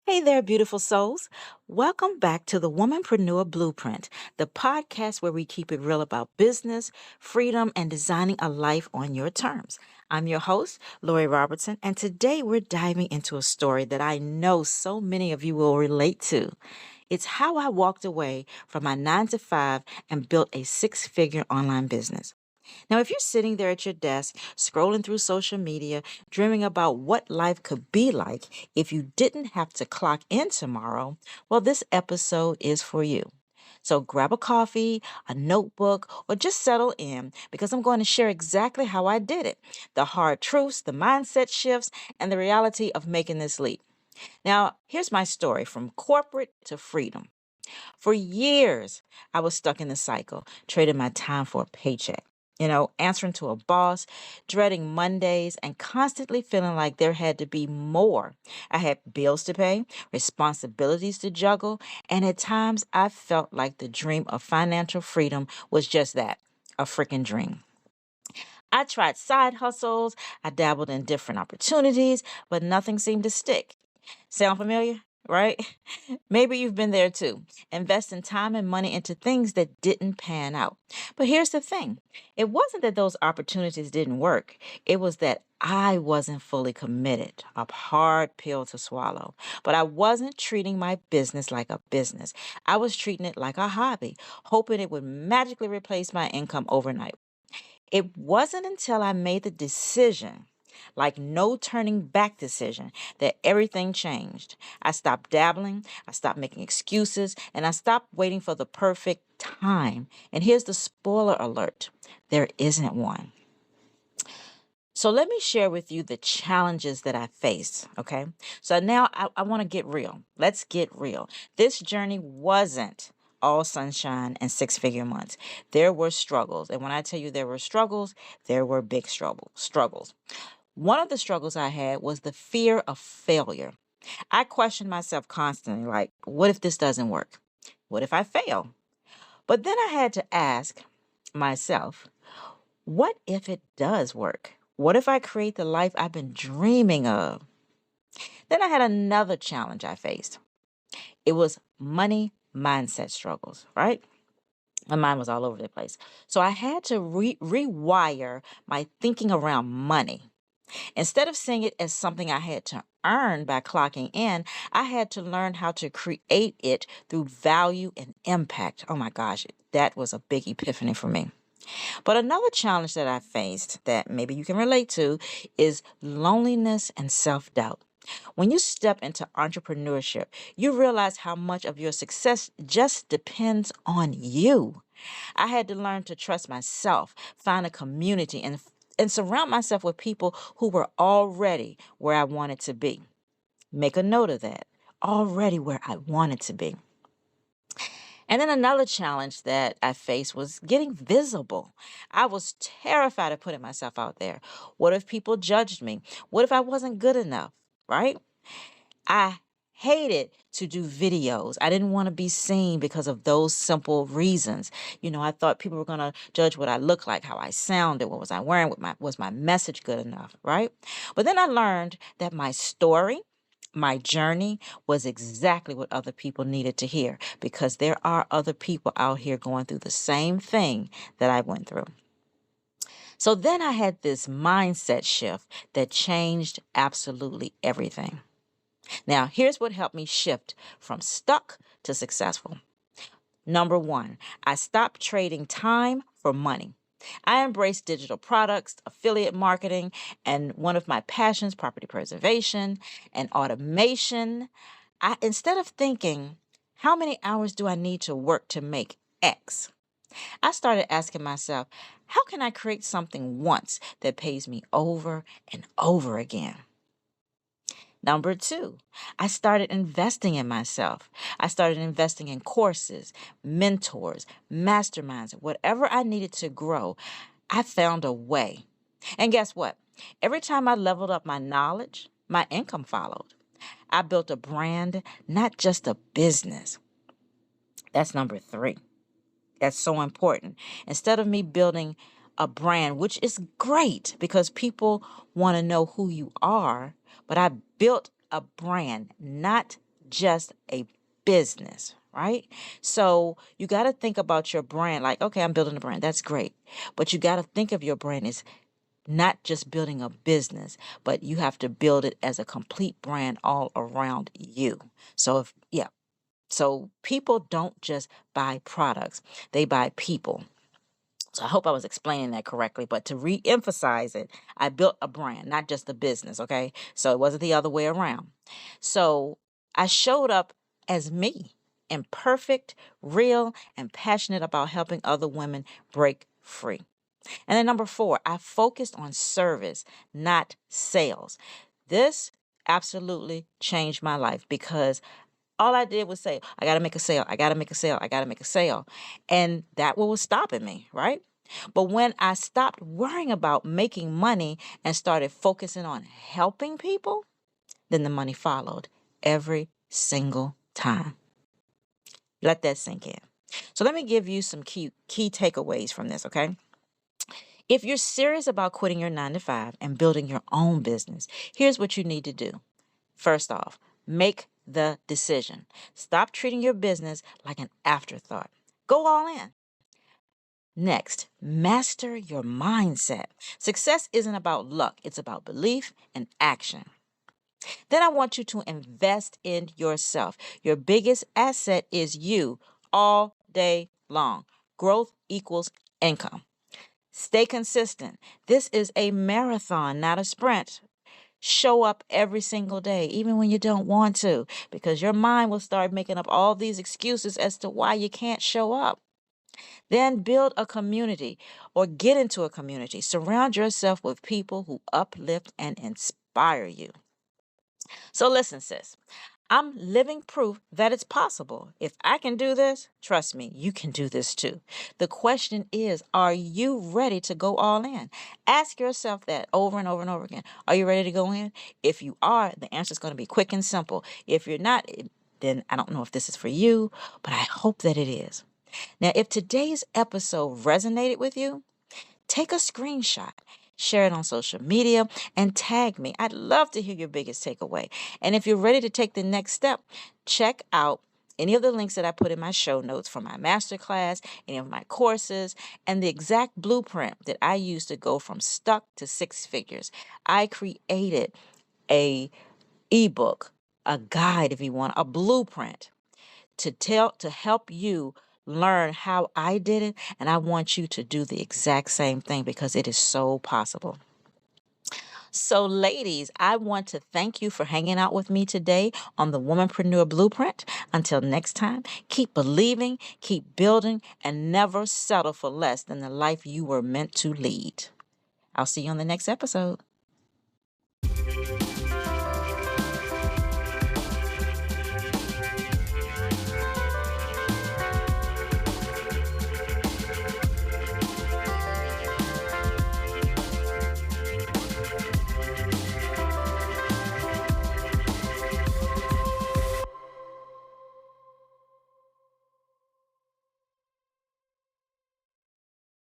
Hey there, beautiful souls. Welcome back to the Womanpreneur Blueprint, the podcast where we keep it real about business, freedom, and designing a life on your terms. I'm your host, Lori Robertson, and today we're diving into a story that I know so many of you will relate to. It's how I walked away from my 9 to 5 and built a 6-figure online business. Now, if you're sitting there at your desk, scrolling through social media, dreaming about what life could be like if you didn't have to clock in tomorrow, well, this episode is for you. So grab a coffee, a notebook, or just settle in because I'm going to share exactly how I did it, the hard truths, the mindset shifts, and the reality of making this leap. Now, here's my story from corporate to freedom. For years, I was stuck in the cycle, trading my time for a paycheck. Answering to a boss, dreading Mondays, and constantly feeling like there had to be more. I had bills to pay, responsibilities to juggle, and at times I felt like the dream of financial freedom was just that, a freaking dream. I tried side hustles, I dabbled in different opportunities, but nothing seemed to stick. Sound familiar? Right? Maybe you've been there too, investing time and money into things that didn't pan out. But here's the thing, it wasn't that those opportunities didn't work, it was that I wasn't fully committed, a hard pill to swallow. But I wasn't treating my business like a business. I was treating it like a hobby, hoping it would magically replace my income overnight. It wasn't until I made the decision, like no turning back decision, that everything changed. I stopped dabbling, I stopped making excuses, and I stopped waiting for the perfect time. And here's the spoiler alert, there isn't one. So let me share with you the challenges that I faced, okay? So now I want to get real. Let's get real. This journey wasn't all sunshine and 6-figure months. There were struggles. And when I tell you there were struggles, there were big struggles. One of the struggles I had was the fear of failure. I questioned myself constantly, like, what if this doesn't work? What if I fail? But then I had to ask myself, what if it does work? What if I create the life I've been dreaming of? Then I had another challenge I faced. It was money mindset struggles, right? My mind was all over the place. So I had to rewire my thinking around money. Instead of seeing it as something I had to earn by clocking in, I had to learn how to create it through value and impact. Oh my gosh, that was a big epiphany for me. But another challenge that I faced that maybe you can relate to is loneliness and self-doubt. When you step into entrepreneurship, you realize how much of your success just depends on you. I had to learn to trust myself, find a community, and surround myself with people who were already where I wanted to be. Make a note of that. Already where I wanted to be. And then another challenge that I faced was getting visible. I was terrified of putting myself out there. What if people judged me? What if I wasn't good enough? Right? I hated to do videos. I didn't want to be seen because of those simple reasons. I thought people were going to judge what I looked like, how I sounded, what was I wearing, was my message good enough, right? But then I learned that my story, my journey was exactly what other people needed to hear because there are other people out here going through the same thing that I went through. So then I had this mindset shift that changed absolutely everything. Now, here's what helped me shift from stuck to successful. Number one, I stopped trading time for money. I embraced digital products, affiliate marketing, and one of my passions, property preservation and automation. Instead of thinking, how many hours do I need to work to make X? I started asking myself, how can I create something once that pays me over and over again? Number two, I started investing in myself. I started investing in courses, mentors, masterminds, whatever I needed to grow. I found a way. And guess what? Every time I leveled up my knowledge, my income followed. I built a brand, not just a business. That's number three. That's so important. Instead of me building a brand, which is great because people want to know who you are, but I built a brand, not just a business, right? So you got to think about your brand like, okay, I'm building a brand. That's great. But you got to think of your brand as not just building a business, but you have to build it as a complete brand all around you. So people don't just buy products, they buy people. So I hope I was explaining that correctly, but to re-emphasize it, I built a brand, not just a business, okay? So it wasn't the other way around. So I showed up as me, imperfect, real, and passionate about helping other women break free. And then number 4, I focused on service, not sales. This absolutely changed my life because all I did was say, I got to make a sale. I got to make a sale. I got to make a sale. And that was stopping me, right? But when I stopped worrying about making money and started focusing on helping people, then the money followed every single time. Let that sink in. So let me give you some key takeaways from this, okay? If you're serious about quitting your 9-to-5 and building your own business, here's what you need to do. First off, make the decision. Stop treating your business like an afterthought. Go all in. Next, master your mindset. Success isn't about luck, it's about belief and action. Then I want you to invest in yourself. Your biggest asset is you all day long. Growth equals income. Stay consistent. This is a marathon, not a sprint. Show up every single day, even when you don't want to, because your mind will start making up all these excuses as to why you can't show up. Then build a community or get into a community. Surround yourself with people who uplift and inspire you. So listen, sis, I'm living proof that it's possible. If I can do this, trust me, you can do this too. The question is, are you ready to go all in? Ask yourself that over and over and over again. Are you ready to go in? If you are, the answer is going to be quick and simple. If you're not, then I don't know if this is for you, but I hope that it is. Now, if today's episode resonated with you, take a screenshot, share it on social media, and tag me. I'd love to hear your biggest takeaway. And if you're ready to take the next step, check out any of the links that I put in my show notes for my masterclass, any of my courses, and the exact blueprint that I use to go from stuck to 6 figures. I created a ebook, a guide, if you want, a blueprint to help you learn how I did it, and I want you to do the exact same thing because it is so possible. So ladies, I want to thank you for hanging out with me today on the Womanpreneur Blueprint. Until next time, keep believing, keep building, and never settle for less than the life you were meant to lead. I'll see you on the next episode.